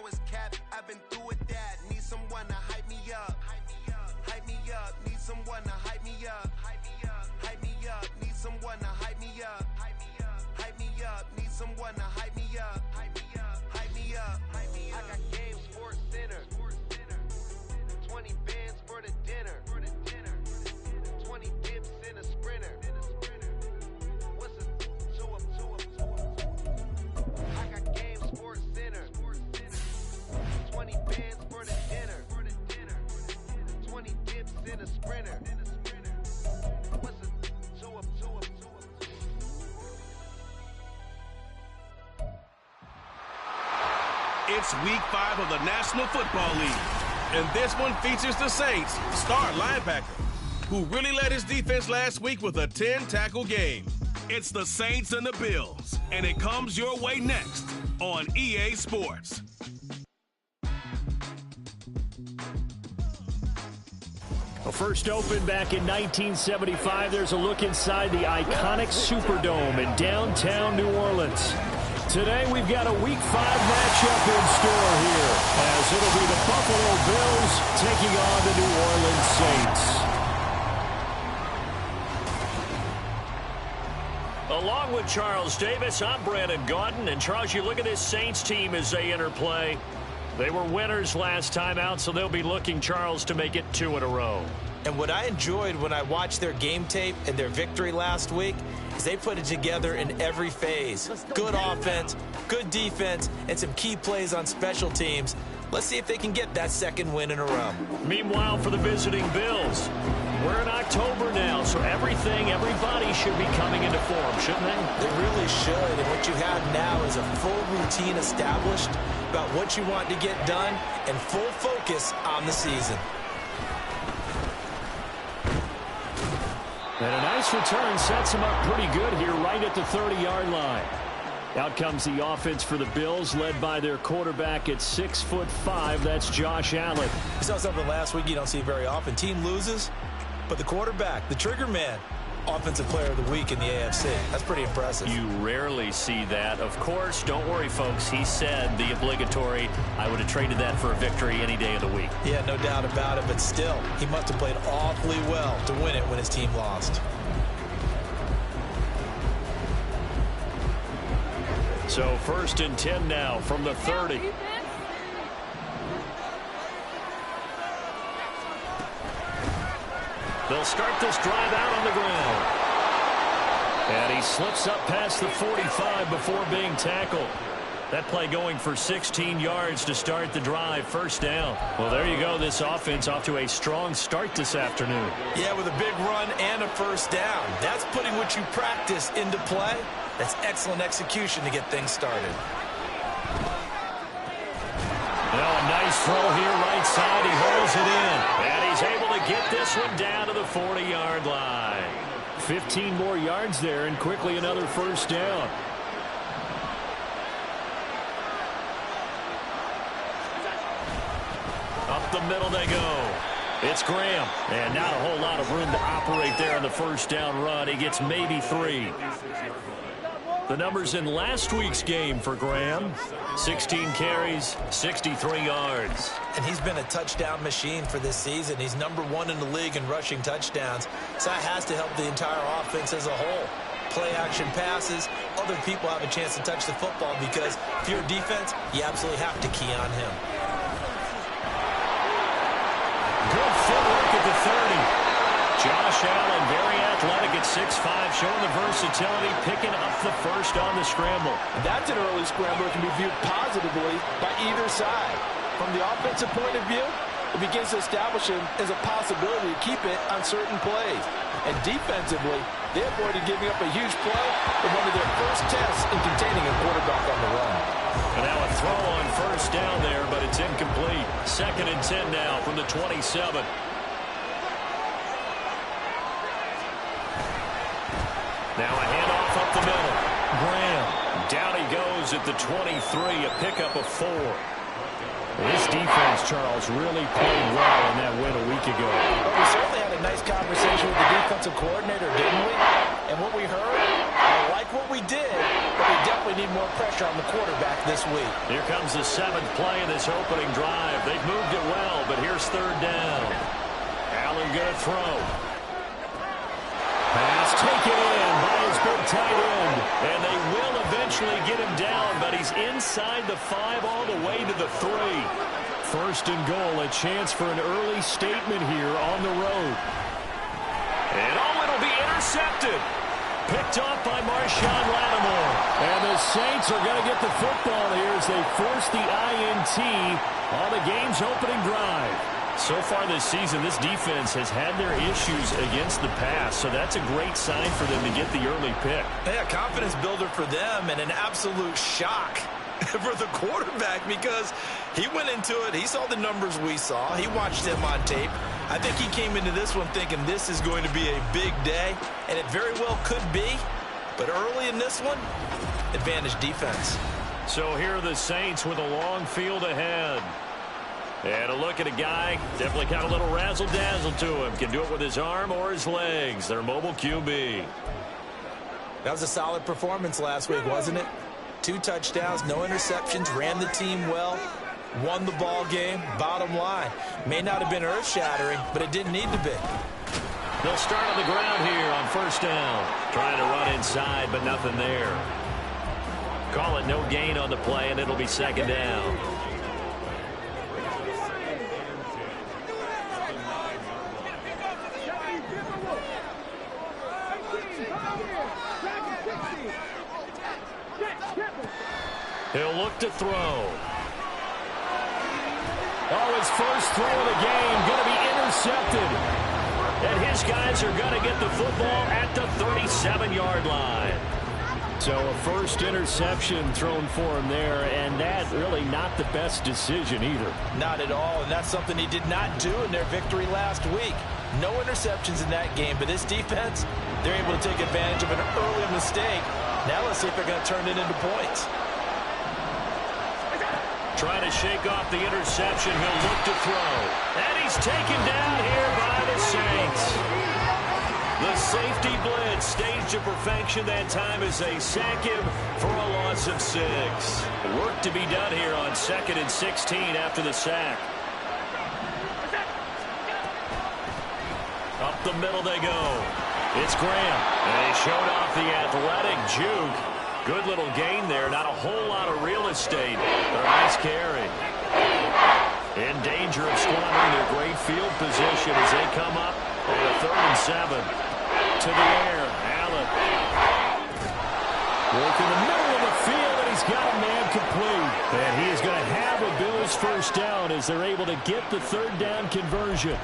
was cap, I've been through with that. Need someone to hype me up. Hype me up, need someone to hype me up. Hype me up, need someone to hype me up. Hype me up, need someone to hype me up. Hype me up. I got Game Sports Center. 20 bands for the dinner. 20 dips in a sprinter. What's a 2 up? I got Game Sports Center. 20 bands for the dinner. 20 dips in a sprinter. What's a 2 up? It's week 5 of the National Football League, and this one features the Saints' star linebacker, who really led his defense last week with a 10-tackle game. It's the Saints and the Bills, and it comes your way next on EA Sports. Well, first opened back in 1975, there's a look inside the iconic Superdome in downtown New Orleans. Today, we've got a Week 5 matchup in store here, as it'll be the Buffalo Bills taking on the New Orleans Saints. Along with Charles Davis, I'm Brandon Gaudin. And Charles, you look at this Saints team as they enter play. They were winners last time out, so they'll be looking, Charles, to make it 2 in a row. And what I enjoyed when I watched their game tape and their victory last week is they put it together in every phase. Good offense, good defense, and some key plays on special teams. Let's see if they can get that second win in a row. Meanwhile, for the visiting Bills, we're in October now, so everybody should be coming into form, shouldn't they? They really should, and what you have now is a full routine established about what you want to get done and full focus on the season. And a nice return sets him up pretty good here right at the 30-yard line. Out comes the offense for the Bills, led by their quarterback at 6'5". That's Josh Allen. We saw something last week you don't see very often. Team loses, but the quarterback, the trigger man, Offensive Player of the Week in the AFC. That's pretty impressive. You rarely see that. Of course, don't worry, folks. He said the obligatory, I would have traded that for a victory any day of the week. Yeah, no doubt about it, but still, he must have played awfully well to win it when his team lost. So 1st and 10 now from the 30. They'll start this drive out on the ground. And he slips up past the 45 before being tackled. That play going for 16 yards to start the drive. First down. Well, there you go. This offense off to a strong start this afternoon. Yeah, with a big run and a first down. That's putting what you practice into play. That's excellent execution to get things started. Now a nice throw here right side. He hauls it in. And he's able to get this one down to the 40-yard line. 15 more yards there and quickly another first down. Up the middle they go. It's Graham. And not a whole lot of room to operate there in the first down run. He gets maybe 3. The numbers in last week's game for Graham: 16 carries, 63 yards. And he's been a touchdown machine for this season. He's #1 in the league in rushing touchdowns. So that has to help the entire offense as a whole. Play action passes, other people have a chance to touch the football because if you're a defense, you absolutely have to key on him. Good footwork at the 30. Josh Allen, very athletic at 6'5", showing the versatility, picking up the first on the scramble. That's an early scramble that can be viewed positively by either side. From the offensive point of view, it begins to establish him as a possibility to keep it on certain plays. And defensively, they avoided giving up a huge play in one of their first tests in containing a quarterback on the run. And now a throw on first down there, but it's incomplete. 2nd and 10 now from the 27. Now a handoff up the middle. Graham. Down he goes at the 23, a pickup of 4. This defense, Charles, really played well in that win a week ago. But we certainly had a nice conversation with the defensive coordinator, didn't we? And what we heard, I like like what we did, but we definitely need more pressure on the quarterback this week. Here comes the 7th play of this opening drive. They've moved it well, but here's 3rd down. Allen going to throw. Pass taken in by his big tight end. And they will eventually get him down, but he's inside the 5 all the way to the 3. 1st and goal, a chance for an early statement here on the road. And it'll be intercepted. Picked off by Marshawn Lattimore. And the Saints are going to get the football here as they force the INT on the game's opening drive. So far this season, this defense has had their issues against the pass, so that's a great sign for them to get the early pick. Yeah, confidence builder for them and an absolute shock for the quarterback because he went into it. He saw the numbers we saw. He watched them on tape. I think he came into this one thinking this is going to be a big day, and it very well could be. But early in this one, advantage defense. So here are the Saints with a long field ahead. And a look at a guy, definitely got a little razzle-dazzle to him. Can do it with his arm or his legs. Their mobile QB. That was a solid performance last week, wasn't it? 2 touchdowns, no interceptions, ran the team well, won the ball game. Bottom line, may not have been earth-shattering, but it didn't need to be. They'll start on the ground here on 1st down. Trying to run inside, but nothing there. Call it no gain on the play, and it'll be 2nd down. He'll look to throw. Oh, his first throw of the game going to be intercepted. And his guys are going to get the football at the 37-yard line. So a first interception thrown for him there, and that really not the best decision either. Not at all, and that's something he did not do in their victory last week. No interceptions in that game, but this defense, they're able to take advantage of an early mistake. Now let's see if they're going to turn it into points. Trying to shake off the interception. He'll look to throw. And he's taken down here by the Saints. The safety blitz staged to perfection that time as they sack him for a loss of 6. Work to be done here on 2nd and 16 after the sack. Up the middle they go. It's Graham. And he showed off the athletic juke. Good little gain there. Not a whole lot of real estate. But a nice carry. In danger of squandering their great field position as they come up on a 3rd and 7. To the air. Allen. Work in the middle of the field, and he's got a man complete. And he is going to have a Bills 1st down as they're able to get the 3rd down conversion.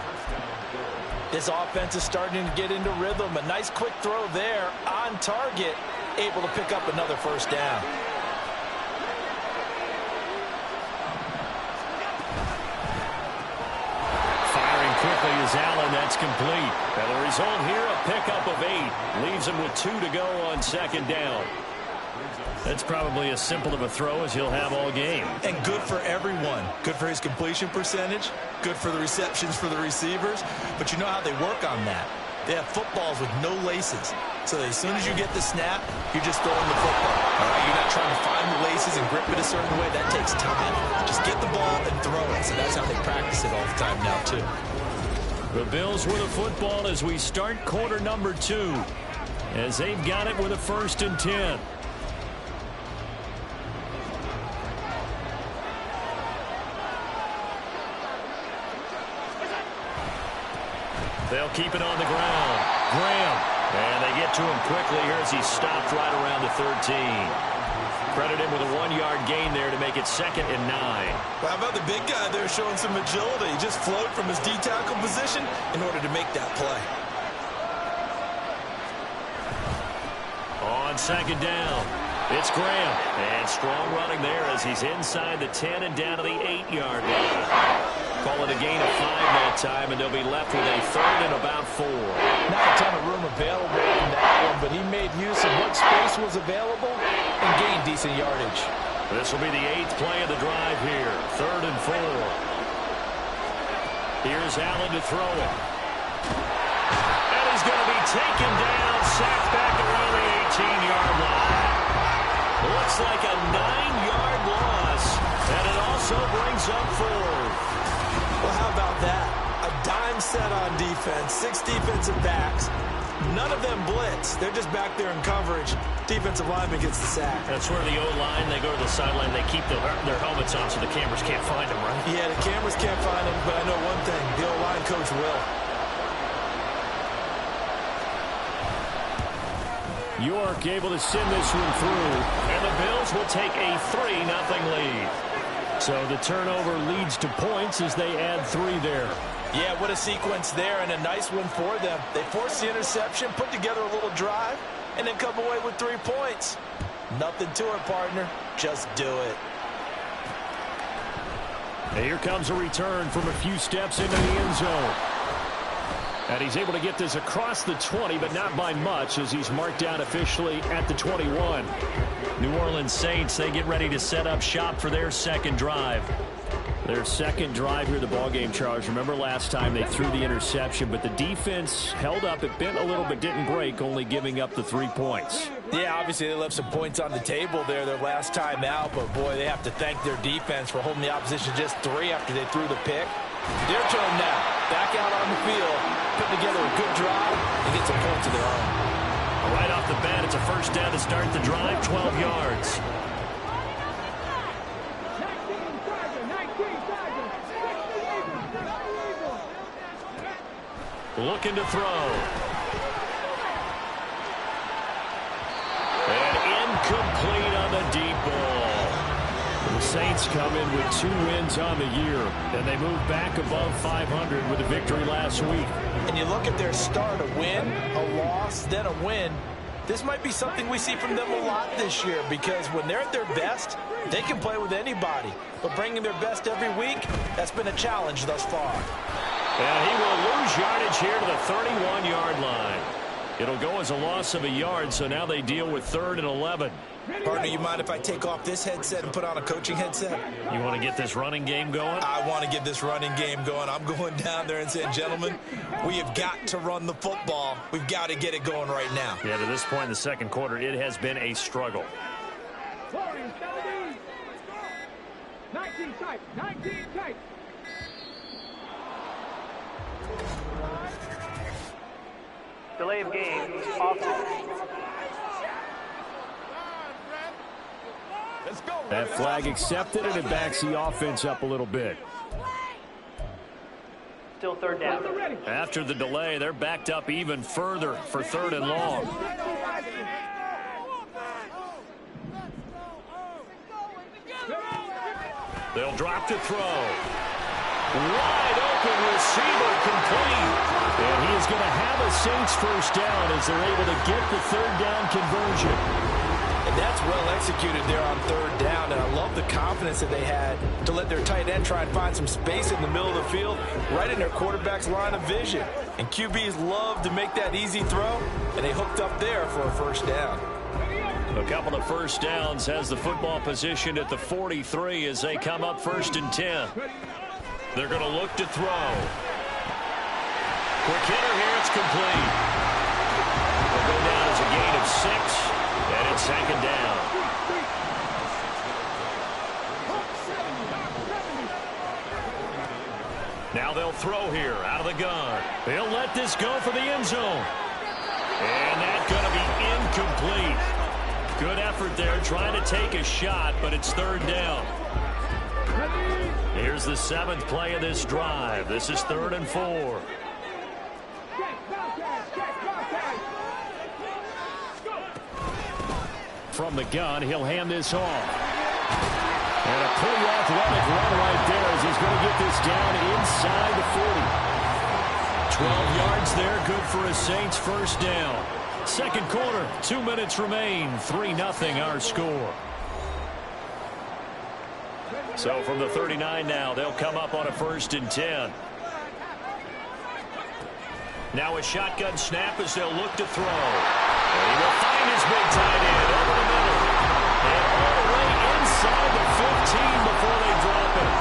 This offense is starting to get into rhythm. A nice quick throw there on target. Able to pick up another 1st down. Firing quickly is Allen. That's complete. And the result here, a pickup of 8. Leaves him with 2 to go on 2nd down. That's probably as simple of a throw as he'll have all game. And good for everyone. Good for his completion percentage. Good for the receptions for the receivers. But you know how they work on that. They have footballs with no laces. So that as soon as you get the snap, you're just throwing the football. All right? You're not trying to find the laces and grip it a certain way. That takes time. Just get the ball and throw it. So that's how they practice it all the time now, too. The Bills with a football as we start quarter number 2. As they've got it with a 1st and 10. They'll keep it on the ground. Graham. And they get to him quickly here as he stopped right around the 13. Credit him with a 1-yard gain there to make it 2nd and 9. Well, how about the big guy there showing some agility? He just flowed from his D-tackle position in order to make that play. On 2nd down, it's Graham. And strong running there as he's inside the 10 and down to the 8-yard line. Call it a gain of 5 that time, and they'll be left with a 3rd and about 4. Not a ton of room available in that one, but he made use of what space was available and gained decent yardage. This will be the 8th play of the drive here. 3rd and 4. Here's Allen to throw it. And he's going to be taken down, sacked back around the 18-yard line. looks like a 9-yard loss, and it also brings up 4. Well, how about that? A dime set on defense, 6 defensive backs. None of them blitz. They're just back there in coverage. Defensive lineman gets the sack. That's where the O-line, they go to the sideline, they keep their helmets on so the cameras can't find them, right? Yeah, the cameras can't find them, but I know one thing. The O-line coach will. York able to send this one through, and the Bills will take a 3-0 lead. So the turnover leads to points as they add 3 there. Yeah, what a sequence there, and a nice one for them. They force the interception, put together a little drive, and then come away with 3 points. Nothing to it, partner. Just do it. And here comes a return from a few steps into the end zone. And he's able to get this across the 20, but not by much, as he's marked down officially at the 21. New Orleans Saints, they get ready to set up shop for their second drive. Their second drive here, the ballgame, Charles. Remember last time they threw the interception, but the defense held up. It bent a little bit, didn't break, only giving up the 3 points. Yeah, obviously they left some points on the table there their last time out, but boy, they have to thank their defense for holding the opposition just 3 after they threw the pick. Their turn now. Back out on the field, put together a good drive, and get some points of their own. Right off the bat, it's a first down to start the drive, 12 yards. Looking to throw. And incomplete on the deep ball. The Saints come in with 2 wins on the year, and they move back above 500 with a victory last week. And you look at their start, a win, a loss, then a win. This might be something we see from them a lot this year, because when they're at their best, they can play with anybody. But bringing their best every week, that's been a challenge thus far. And he will lose yardage here to the 31-yard line. It'll go as a loss of a yard, so now they deal with 3rd and 11. Partner, you mind if I take off this headset and put on a coaching headset? You want to get this running game going? I want to get this running game going. I'm going down there and saying, gentlemen, we have got to run the football. We've got to get it going right now. Yeah, to this point in the second quarter, it has been a struggle. 19 tight, 19 tight. Delay of game, offset. That flag accepted, and it backs the offense up a little bit. Still 3rd down. After the delay, they're backed up even further for 3rd and long. They'll drop to throw. Wide open receiver complete. And he is going to have a Saints first down as they're able to get the 3rd down conversion. And that's well executed there on 3rd down. And I love the confidence that they had to let their tight end try and find some space in the middle of the field, right in their quarterback's line of vision. And QBs love to make that easy throw, and they hooked up there for a first down. A couple of first downs has the football positioned at the 43 as they come up 1st and 10. They're going to look to throw. Quick hitter here, it's complete. They'll go down as a gain of 6, and it's 2nd down. Now they'll throw here out of the gun. They'll let this go for the end zone. And that's going to be incomplete. Good effort there, trying to take a shot, but it's 3rd down. Here's the 7th play of this drive. This is 3rd and 4. From the gun, he'll hand this off. And a pretty athletic run right there as he's going to get this down inside the 40. 12 yards there, good for a Saints first down. Second quarter, 2 minutes remain, 3-0 our score. So from the 39 now, they'll come up on a 1st and 10. Now a shotgun snap as they'll look to throw. And he will find his big tight end over the middle. And all the way inside the 15 before they drop it.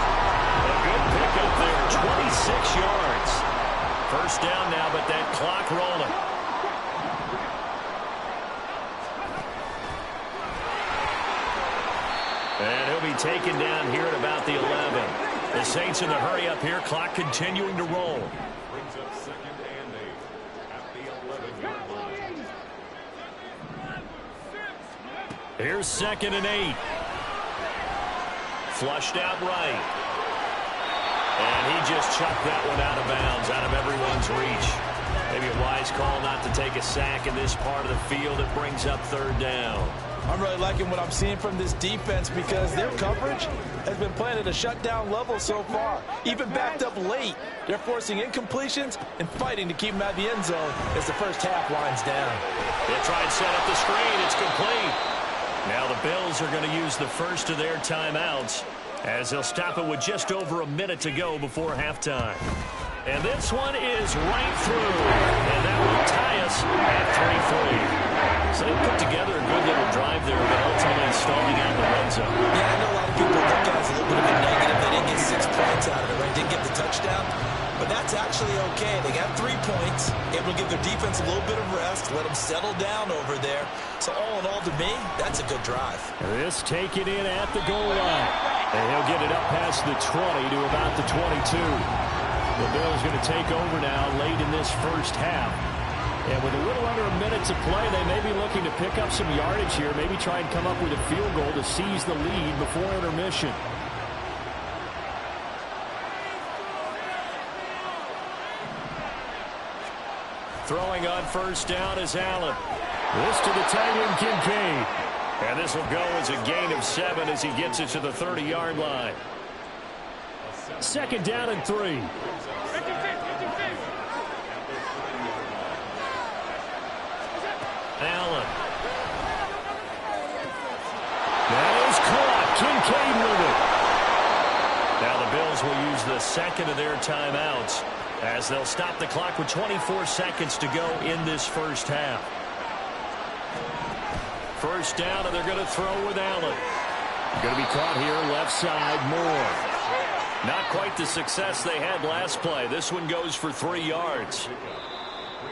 A good pickup there, 26 yards. First down now, but that clock rolling. taken down here at about the 11. The Saints in the hurry up here. Clock continuing to roll. Brings up 2nd and 8 at the 11-yard line. Here's 2nd and 8. Flushed out right. And he just chucked that one out of bounds, out of everyone's reach. Maybe a wise call not to take a sack in this part of the field. It brings up 3rd down. I'm really liking what I'm seeing from this defense because their coverage has been playing at a shutdown level so far. Even backed up late, they're forcing incompletions and fighting to keep them out of the end zone as the first half winds down. They try and set up the screen. It's complete. Now the Bills are going to use the first of their timeouts as they'll stop it with just over a minute to go before halftime. And this one is right through. And that will tie us at 3-3. So they put together a good little drive there, but ultimately stalling out the red zone. Yeah, I know a lot of people look at it as a little bit of a negative. They didn't get 6 points out of it, right? Didn't get the touchdown. But that's actually okay. They got 3 points. Able to give their defense a little bit of rest, let them settle down over there. So all in all, to me, that's a good drive. This taken in at the goal line. And he'll get it up past the 20 to about the 22. The Bills going to take over now late in this first half. And with a little under a minute to play, they may be looking to pick up some yardage here, maybe try and come up with a field goal to seize the lead before intermission. Throwing on first down is Allen. This to the tackling Kincaid. And this will go as a gain of 7 as he gets it to the 30-yard line. 2nd down and 3. Allen. That is caught. Kincaid with it. Now the Bills will use the 2nd of their timeouts as they'll stop the clock with 24 seconds to go in this first half. First down, and they're going to throw with Allen. Going to be caught here left side, Moore. Not quite the success they had last play. This one goes for 3 yards.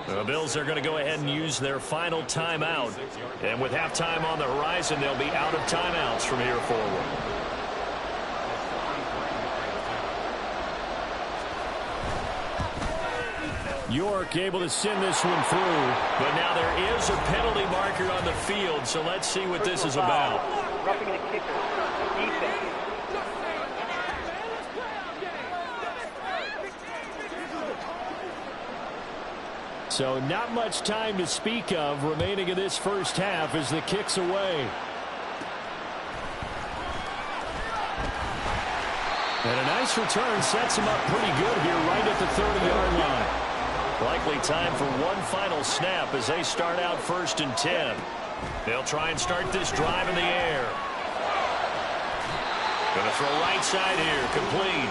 The Bills are going to go ahead and use their final timeout. And with halftime on the horizon, they'll be out of timeouts from here forward. York able to send this one through. But now there is a penalty marker on the field, so let's see what this is about. Roughing the kicker. Defense. So not much time to speak of remaining in this first half as the kick's away. And a nice return sets him up pretty good here right at the 30-yard line. Likely time for one final snap as they start out 1st and 10. They'll try and start this drive in the air. Going to throw right side here, complete.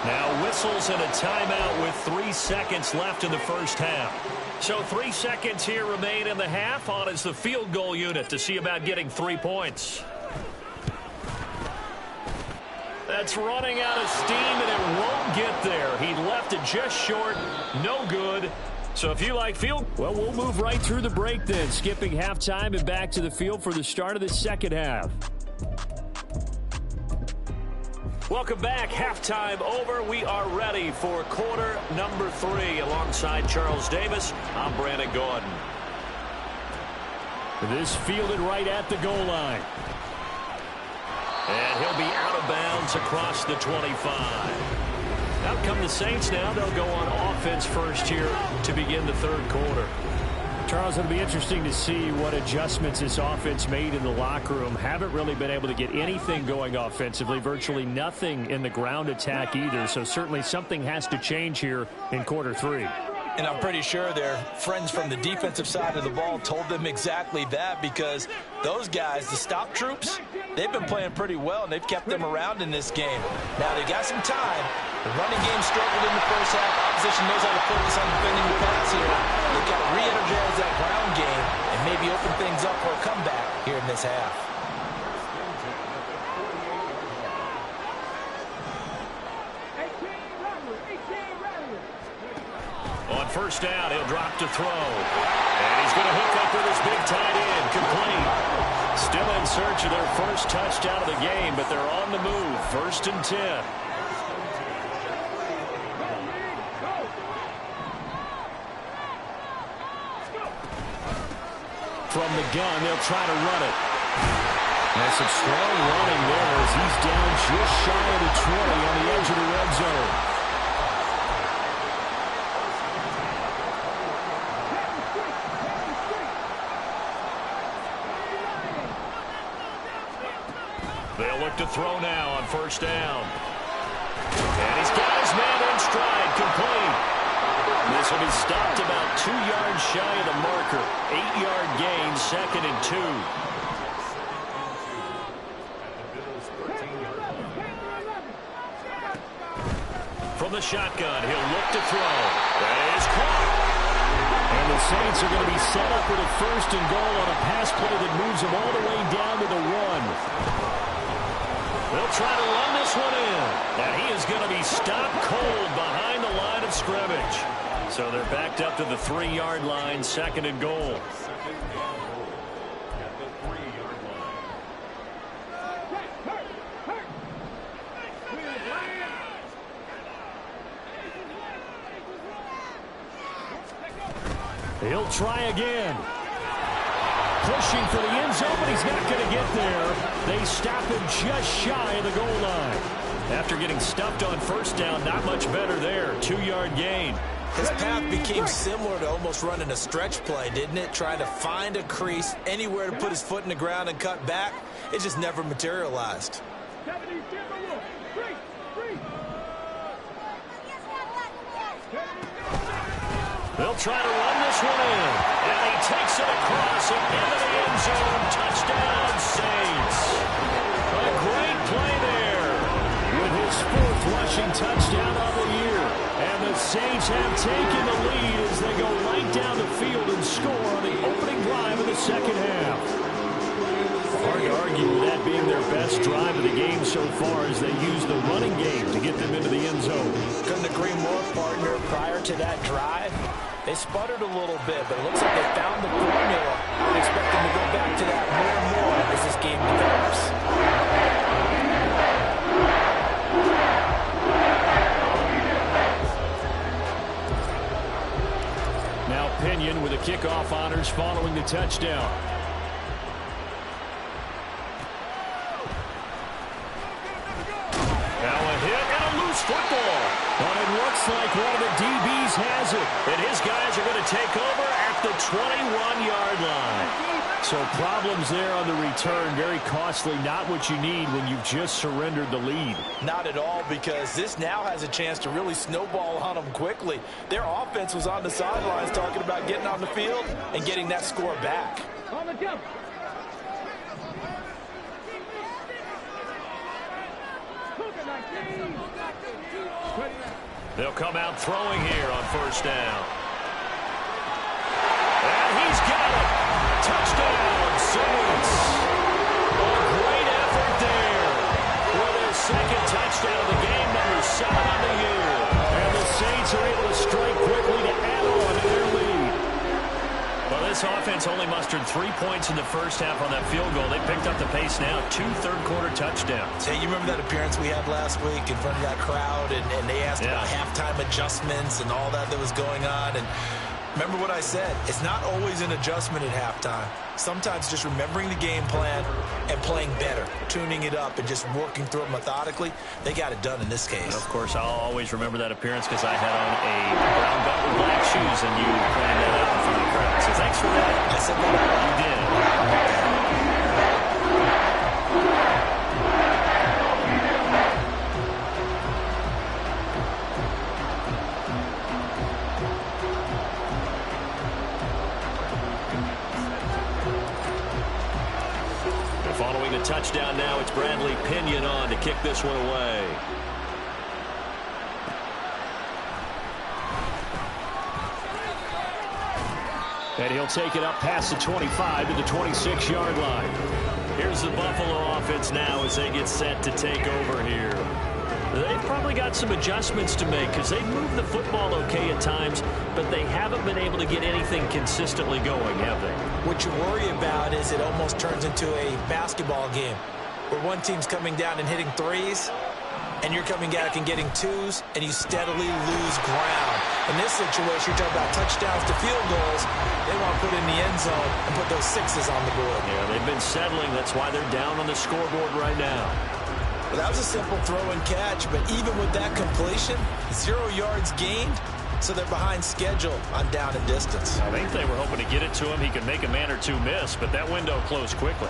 Now whistles and a timeout with 3 seconds left in the first half. So 3 seconds here remain in the half on as the field goal unit to see about getting 3 points. That's running out of steam, and it won't get there. He left it just short. No good. So if you like field, well, we'll move right through the break then, skipping halftime and back to the field for the start of the second half. Welcome back. Halftime over. We are ready for quarter number 3. Alongside Charles Davis, I'm Brandon Gordon. This fielded right at the goal line. And he'll be out of bounds across the 25. Out come the Saints now. They'll go on offense first here to begin the third quarter. Charles, it'll be interesting to see what adjustments this offense made in the locker room. Haven't really been able to get anything going offensively. Virtually nothing in the ground attack either. So certainly something has to change here in quarter 3. And I'm pretty sure their friends from the defensive side of the ball told them exactly that, because those guys, the stop troops, they've been playing pretty well, and they've kept them around in this game. Now, they got some time. The running game struggled in the first half. Opposition knows how to focus on defending the pass here. They've got to re-energize that ground game and maybe open things up for a comeback here in this half. On first down, he'll drop to throw. And he's going to hook up with his big tight end, complete. Still in search of their first touchdown of the game, but they're on the move. 1st and 10. From the gun, they'll try to run it. There's some strong running there as he's down just shy of the 20 on the edge of the red zone. They'll look to throw now on 1st down. And he's got his man in stride, complete. This will be stopped about 2 yards shy of the marker. 8-yard gain, 2nd and 2. From the shotgun, he'll look to throw. That is caught. And the Saints are going to be set up with a 1st and goal on a pass play that moves them all the way down to the 1. They'll try to run this one in. And he is going to be stopped cold behind the line of scrimmage. So they're backed up to the 3-yard line, 2nd and goal. He'll try again. Pushing for the end zone, but he's not going to get there. They stop him just shy of the goal line. After getting stuffed on 1st down, not much better there. 2-yard gain. His path became similar to almost running a stretch play, didn't it? Trying to find a crease, anywhere to put his foot in the ground and cut back. It just never materialized. They'll try to run this one in. And he takes it across and into the end zone. Touchdown, Saints. A great play there with his 4th rushing touchdown of the year. And the Saints have taken the lead as they go right down the field and score on the opening drive of the 2nd half. Hard to argue with that being their best drive of the game so far as they use the running game to get them into the end zone. Couldn't agree more, partner. Prior to that drive, they sputtered a little bit, but it looks like they found the formula. I would expect them to go back to that more and more as this game develops. Now Pinion with the kickoff honors following the touchdown. Now a hit and a loose football. But it looks like one of the DBs has it. And his guys are going to take over at the 21-yard line. So problems there on the return. Very costly. Not what you need when you've just surrendered the lead. Not at all, because this now has a chance to really snowball on them quickly. Their offense was on the sidelines talking about getting on the field and getting that score back. On the jump. They'll come out throwing here on 1st down. And he's got it. Touchdown, Saints. A great effort there with their 2nd touchdown of the game, number 7 on the year. And the Saints are able to strike quickly to add on to their lead. Well, this offense only mustered 3 points in the 1st half on that field goal. They picked up the pace now. 2 third-quarter touchdowns. Hey, you remember that appearance we had last week in front of that crowd, and they asked about halftime adjustments and all that was going on, and remember what I said. It's not always an adjustment at halftime. Sometimes just remembering the game plan and playing better, tuning it up and just working through it methodically. They got it done in this case. And of course, I'll always remember that appearance because I had on a brown belt with black shoes, and you pointed that out in front of the crowd. So thanks for that. I said that. You did. Following the touchdown now, it's Bradley Pinion on to kick this one away. And he'll take it up past the 25 to the 26-yard line. Here's the Buffalo offense now as they get set to take over here. They've probably got some adjustments to make because they move the football okay at times, but they haven't been able to get anything consistently going, have they? What you worry about is it almost turns into a basketball game where one team's coming down and hitting threes, and you're coming back and getting twos, and you steadily lose ground. In this situation, you're talking about touchdowns to field goals. They want to put in the end zone and put those sixes on the board. Yeah, they've been settling. That's why they're down on the scoreboard right now. Well, that was a simple throw and catch, but even with that completion, 0 yards gained, so they're behind schedule on down and distance. I think they were hoping to get it to him. He could make a man or two miss, but that window closed quickly.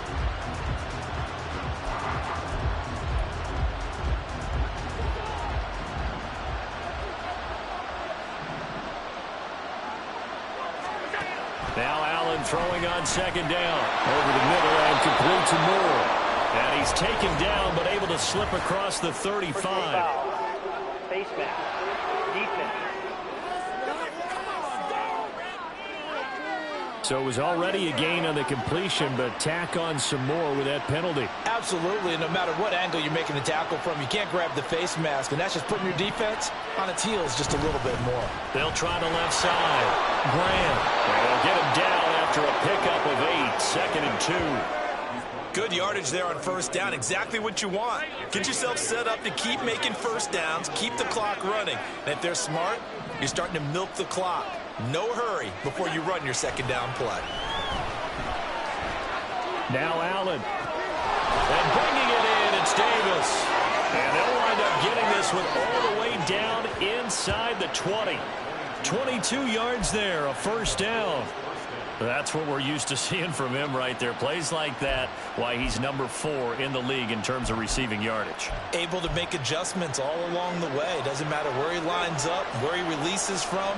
Now Allen throwing on second down. Over the middle and complete to Moore. And he's taken down but able to slip across the 35. Face mask. Defense. So it was already a gain on the completion, but tack on some more with that penalty. Absolutely, and no matter what angle you're making the tackle from, you can't grab the face mask, and that's just putting your defense on its heels just a little bit more. They'll try the left side. Graham. They'll get him down after a pickup of 8. 2nd and 2. Good yardage there on first down. Exactly what you want. Get yourself set up to keep making first downs, keep the clock running. And if they're smart, you're starting to milk the clock. No hurry before you run your second down play. Now Allen. And bringing it in, it's Davis. And they'll wind up getting this one all the way down inside the 20. 22 yards there, a first down. That's what we're used to seeing from him right there. Plays like that, why he's number 4 in the league in terms of receiving yardage. Able to make adjustments all along the way. Doesn't matter where he lines up, where he releases from.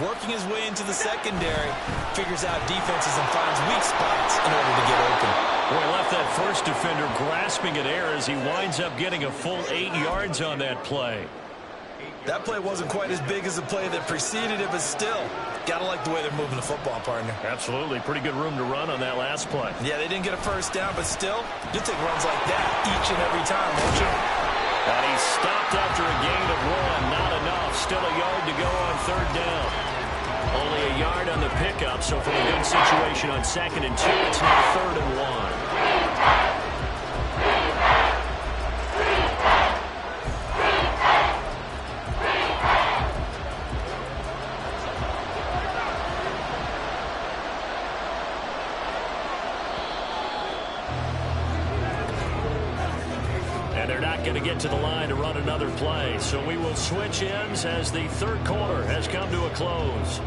Working his way into the secondary. Figures out defenses and finds weak spots in order to get open. Boy, left that first defender grasping at air as he winds up getting a full 8 yards on that play. That play wasn't quite as big as the play that preceded it, but still, gotta like the way they're moving the football, partner. Absolutely. Pretty good room to run on that last play. Yeah, they didn't get a first down, but still, you'll take runs like that each and every time, won't you? And he stopped after a gain of 1. Not enough. Still a yard to go on third down. Only a yard on the pickup, so from a good situation on 2nd and 2, it's now 3rd and 1. And they're not going to get to the line to run another play. So we will switch ends as the third quarter has come to a close.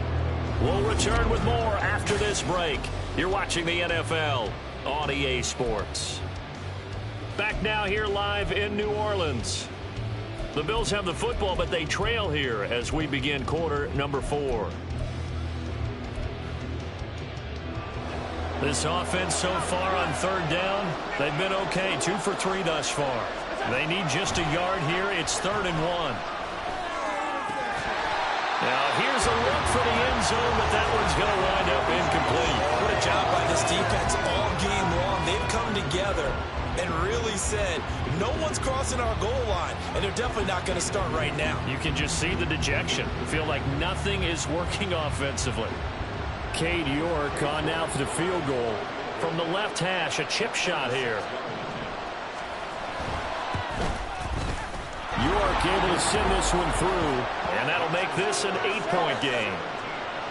We'll return with more after this break. You're watching the NFL on EA Sports. Back now here live in New Orleans. The Bills have the football, but they trail here as we begin quarter number 4. This offense so far on third down, they've been okay. 2 for 3 thus far. They need just a yard here. It's 3rd and 1. Now here's a look for the end zone, but that one's going to wind up incomplete. What a job by this defense all game long. They've come together and really said, no one's crossing our goal line, and they're definitely not going to start right now. You can just see the dejection. You feel like nothing is working offensively. Cade York on now for the field goal. From the left hash, a chip shot here. York able to send this one through, and that'll make this an 8-point game.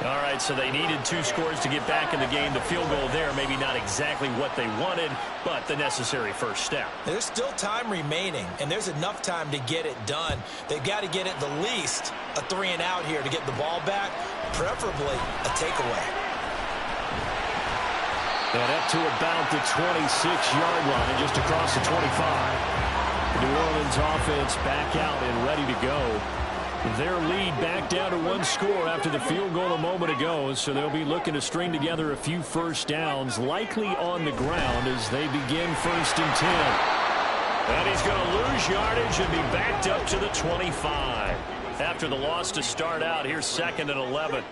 All right, so they needed 2 scores to get back in the game. The field goal there, maybe not exactly what they wanted, but the necessary first step. There's still time remaining, and there's enough time to get it done. They've got to get at the least a 3 and out here to get the ball back, preferably a takeaway. And up to about the 26-yard line, just across the 25. The New Orleans offense back out and ready to go. Their lead back down to 1 score after the field goal a moment ago, so they'll be looking to string together a few first downs, likely on the ground as they begin 1st and 10. And he's going to lose yardage and be backed up to the 25. After the loss to start out, here's 2nd and 11.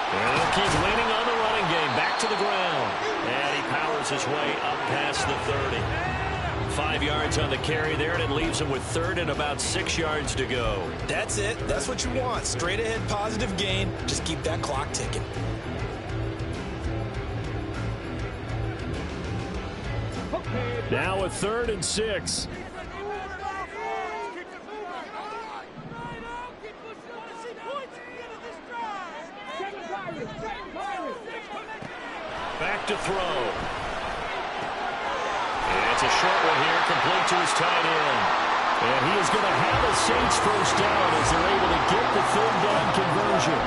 And he'll keep leaning on the running game. Back to the ground. And he powers finds his way up past the 30. 5 yards on the carry there, and it leaves him with third and about 6 yards to go. That's it. That's what you want. Straight ahead, positive gain. Just keep that clock ticking. Now a 3rd and 6. Back to throw. And it's a short one here, complete to his tight end. And he is going to have a Saints first down as they're able to get the 3rd down conversion.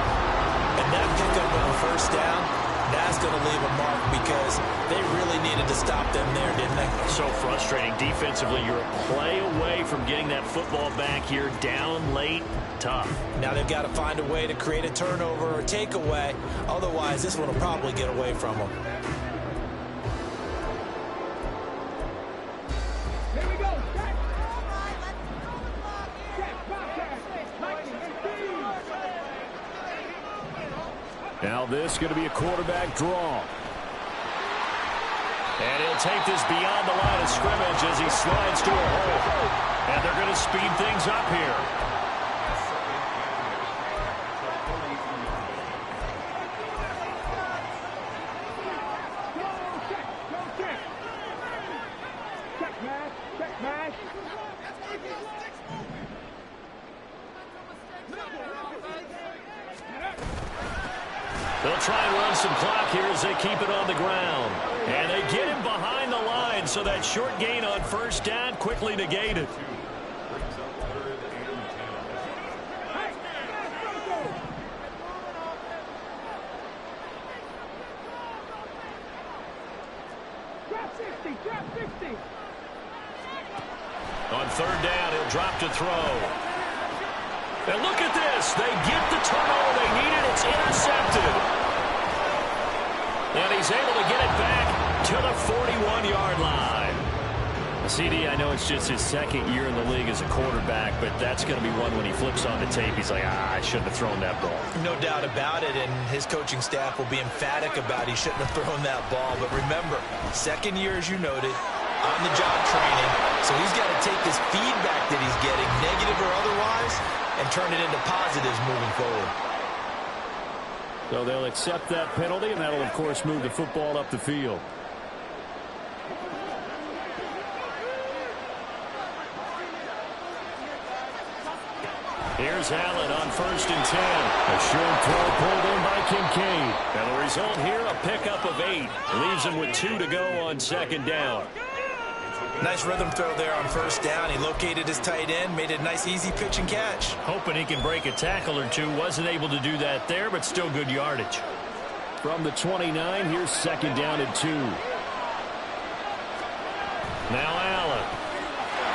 And that pickup on first down, that's going to leave a mark because they really needed to stop them there, didn't they? So frustrating. Defensively, you're a play away from getting that football back here, down late. Tough. Now they've got to find a way to create a turnover or takeaway. Otherwise, this one will probably get away from them. Here we go. Now this is going to be a quarterback draw. And he'll take this beyond the line of scrimmage as he slides to a hole. And they're going to speed things up here. They'll try and run some clock here as they keep it on the ground. And they get him behind the line, so that short gain on first down quickly negated. On 3rd down, he'll drop to throw. And look at this. They get the turnover they needed. It's intercepted. And he's able to get it back to the 41-yard line. CD, I know it's just his 2nd year in the league as a quarterback, but that's going to be one when he flips on the tape. He's like, I shouldn't have thrown that ball. No doubt about it, and his coaching staff will be emphatic about he shouldn't have thrown that ball. But remember, 2nd year, as you noted, on-the-job training. So he's got to take this feedback that he's getting, negative or otherwise, and turn it into positives moving forward. So they'll accept that penalty, and that'll, of course, move the football up the field. Here's Allen on 1st and 10. A short throw pulled in by Kincaid. And the result here, a pickup of 8. Leaves him with 2 to go on 2nd down. Nice rhythm throw there on first down. He located his tight end, made it a nice easy pitch and catch. Hoping he can break a tackle or two. Wasn't able to do that there, but still good yardage. From the 29, here's 2nd down and 2. Now Allen.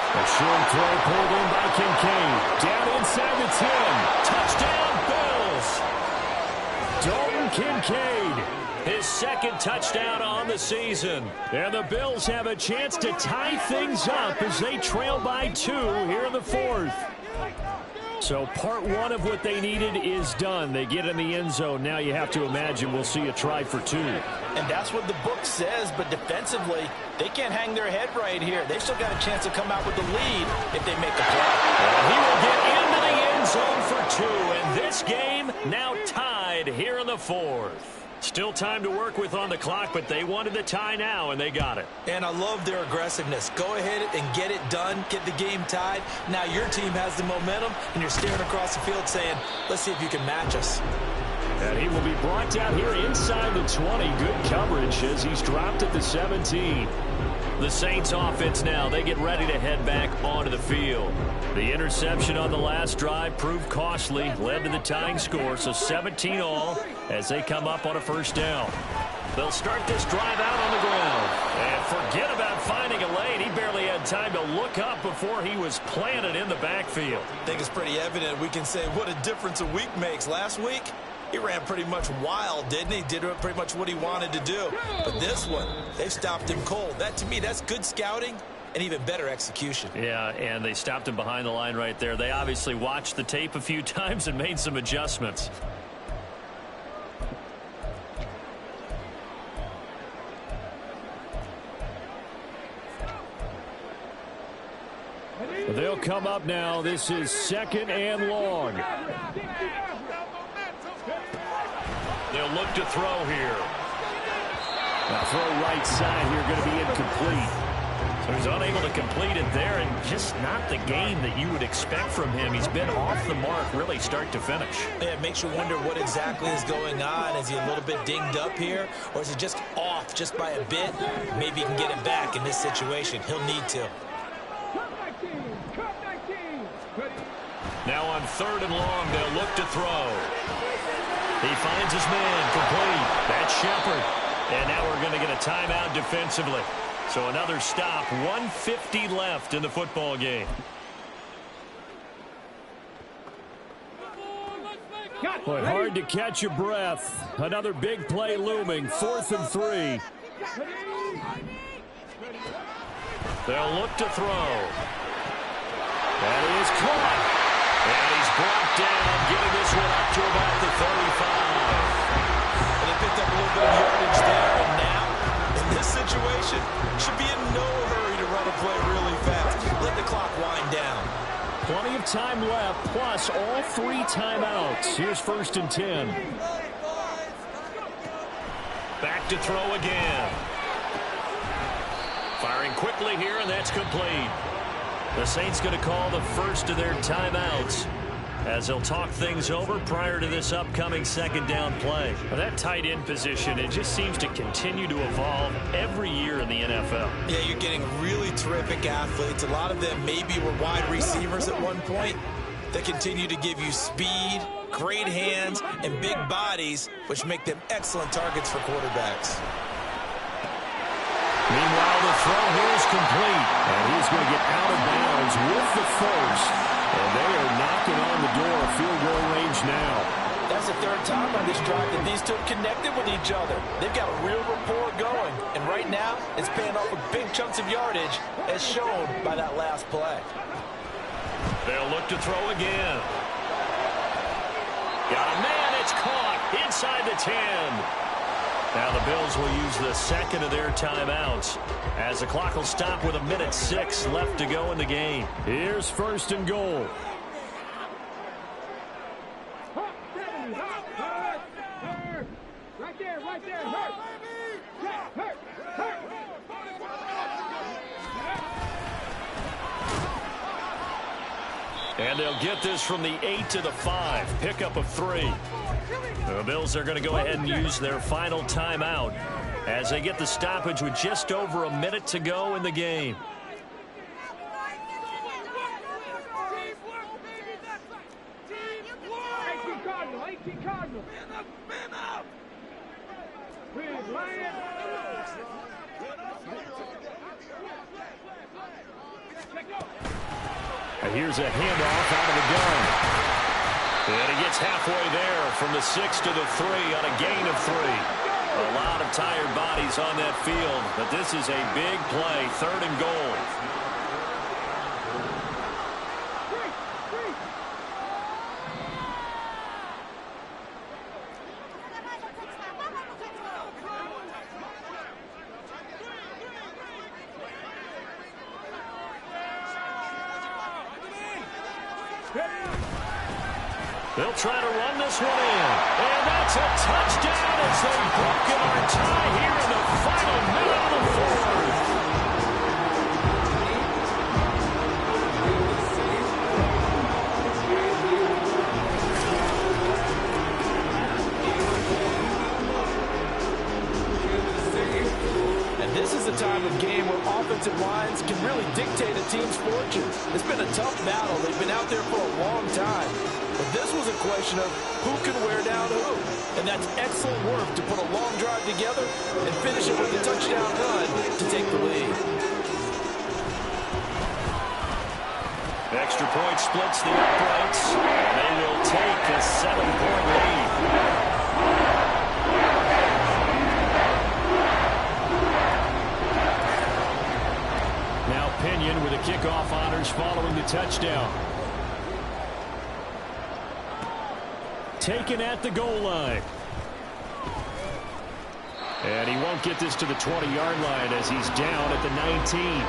A short throw pulled in by Kincaid. Down inside the 10. Touchdown, Bills. Dalton Kincaid. His 2nd touchdown on the season. And the Bills have a chance to tie things up as they trail by 2 here in the 4th. So part 1 of what they needed is done. They get in the end zone. Now you have to imagine we'll see a try for 2. And that's what the book says, but defensively, they can't hang their head right here. They've still got a chance to come out with the lead if they make a play. And he will get into the end zone for 2. And this game now tied here in the 4th. Still time to work with on the clock, but they wanted the tie now, and they got it. And I love their aggressiveness. Go ahead and get it done, get the game tied. Now your team has the momentum, and you're staring across the field saying, let's see if you can match us. And he will be brought down here inside the 20. Good coverage as he's dropped at the 17. The Saints offense now, they get ready to head back onto the field. The interception on the last drive proved costly, led to the tying score, so 17 all as they come up on a first down. They'll start this drive out on the ground. And forget about finding a lane. He barely had time to look up before he was planted in the backfield. I think it's pretty evident. We can say what a difference a week makes. Last week, he ran pretty much wild, didn't he? Did pretty much what he wanted to do. But this one, they stopped him cold. That, to me, that's good scouting and even better execution. Yeah, and they stopped him behind the line right there. They obviously watched the tape a few times and made some adjustments. They'll come up now. This is 2nd and long. They'll look to throw here. Now throw right side here, going to be incomplete. So he's unable to complete it there, and just not the game that you would expect from him. He's been off the mark really start to finish. Yeah, it makes you wonder what exactly is going on. Is he a little bit dinged up here, or is he just off just by a bit? Maybe he can get it back in this situation. He'll need to. Now on 3rd and long, they'll look to throw. He finds his man, complete. That's Shepard. And now we're going to get a timeout defensively. So another stop, 1:50 left in the football game. But hard to catch your breath. Another big play looming, 4th and 3. They'll look to throw. That is caught. And he's brought down, getting this one up to about the 35. And he picked up a little bit of yardage there, and now, in this situation, should be in no hurry to run a play really fast. Let the clock wind down. Plenty of time left, plus all 3 timeouts. Here's 1st and 10. Back to throw again. Firing quickly here, and that's complete. The Saints going to call the first of their timeouts as they'll talk things over prior to this upcoming 2nd down play. Well, that tight end position, it just seems to continue to evolve every year in the NFL. Yeah, you're getting really terrific athletes. A lot of them maybe were wide receivers at one point. They continue to give you speed, great hands, and big bodies, which make them excellent targets for quarterbacks. Meanwhile, the throw here is complete. And he's going to get out of bounds with the first. And they are knocking on the door of field goal range now. That's the 3rd time on this drive that these two connected with each other. They've got a real rapport going. And right now, it's paying off with big chunks of yardage, as shown by that last play. They'll look to throw again. Got a man. It's caught inside the 10. Now the Bills will use the 2nd of their timeouts as the clock will stop with 1:06 left to go in the game. Here's 1st and goal. Right there. And they'll get this from the 8 to the 5. Pickup of 3. The Bills are going to go ahead and use their final timeout as they get the stoppage with just over a minute to go in the game. And here's a handoff out of the gun. And he gets halfway there from the 6 to the 3 on a gain of 3. A lot of tired bodies on that field, but this is a big play, 3rd and goal. They'll try to run this one in. And that's a touchdown as they've broken our tie here in the final minute of the 4th. And this is the time of game where offensive lines can really dictate a team's fortunes. It's been a tough battle. They've been out there for a long time. But this was a question of who can wear down who. And that's excellent work to put a long drive together and finish it with a touchdown run to take the lead. Extra point splits the uprights. And they will take a 7-point lead. Now Pinion with the kickoff honors following the touchdown. Taken at the goal line. And he won't get this to the 20-yard line as he's down at the 19.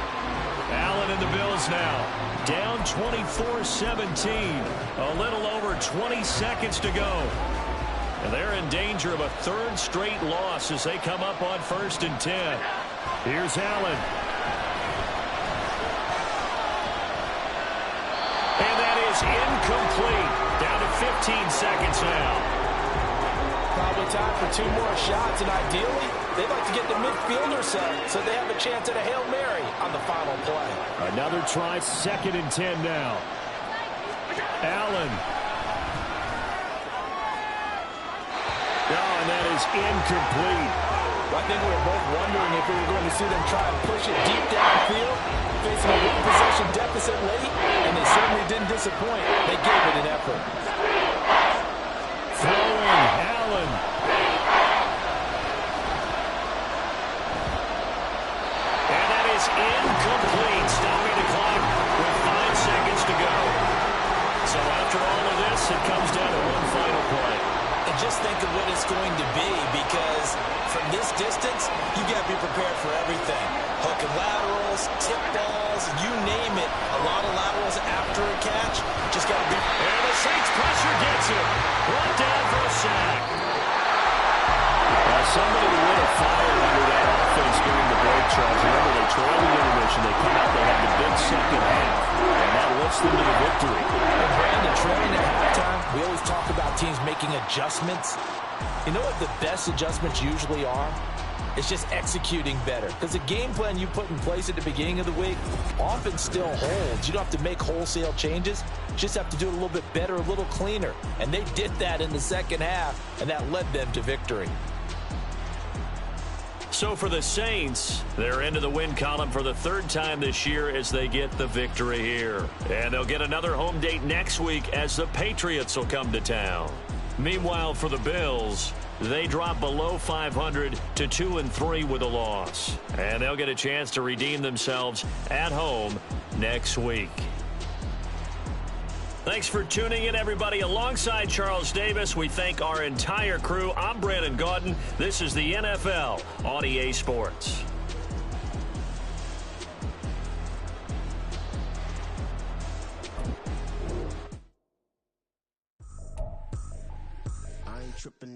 Allen and the Bills now down 24-17. A little over 20 seconds to go. And they're in danger of a third straight loss as they come up on 1st and 10. Here's Allen. And that is incomplete. Down to 15 seconds now. Probably time for 2 more shots, and ideally, they'd like to get the midfielder set so they have a chance at a Hail Mary on the final play. Another try, 2nd and 10 now. Allen. Oh, and that is incomplete. I think we were both wondering if we were going to see them try and push it deep downfield, facing a 1-possession deficit late, and they certainly didn't disappoint. They gave it an effort. Throwing, Allen. And that is incomplete, stopping the clock with 5 seconds to go. So after all of this, it comes down to one final play. And just think of what it's going to be, because from this distance, you got to be prepared for everything. Hook and laterals, tip balls, you name it. A lot of laterals after a catch. Just got to be. And the Saints pressure gets it. Brought down for a sack. Somebody would have fired under that offense during the break, Charles. Remember, they trailed the intermission. They come out, they have the big second half, and that lifts them to the victory. And Brandon, trailing at halftime, we always talk about teams making adjustments. You know what the best adjustments usually are? It's just executing better. Because the game plan you put in place at the beginning of the week often still holds. You don't have to make wholesale changes. You just have to do it a little bit better, a little cleaner. And they did that in the second half, and that led them to victory. So for the Saints, they're into the win column for the 3rd time this year as they get the victory here. And they'll get another home date next week as the Patriots will come to town. Meanwhile, for the Bills, they drop below 500 to 2-3 with a loss. And they'll get a chance to redeem themselves at home next week. Thanks for tuning in, everybody. Alongside Charles Davis, we thank our entire crew. I'm Brandon Gaudin. This is the NFL on EA Sports. I ain't tripping.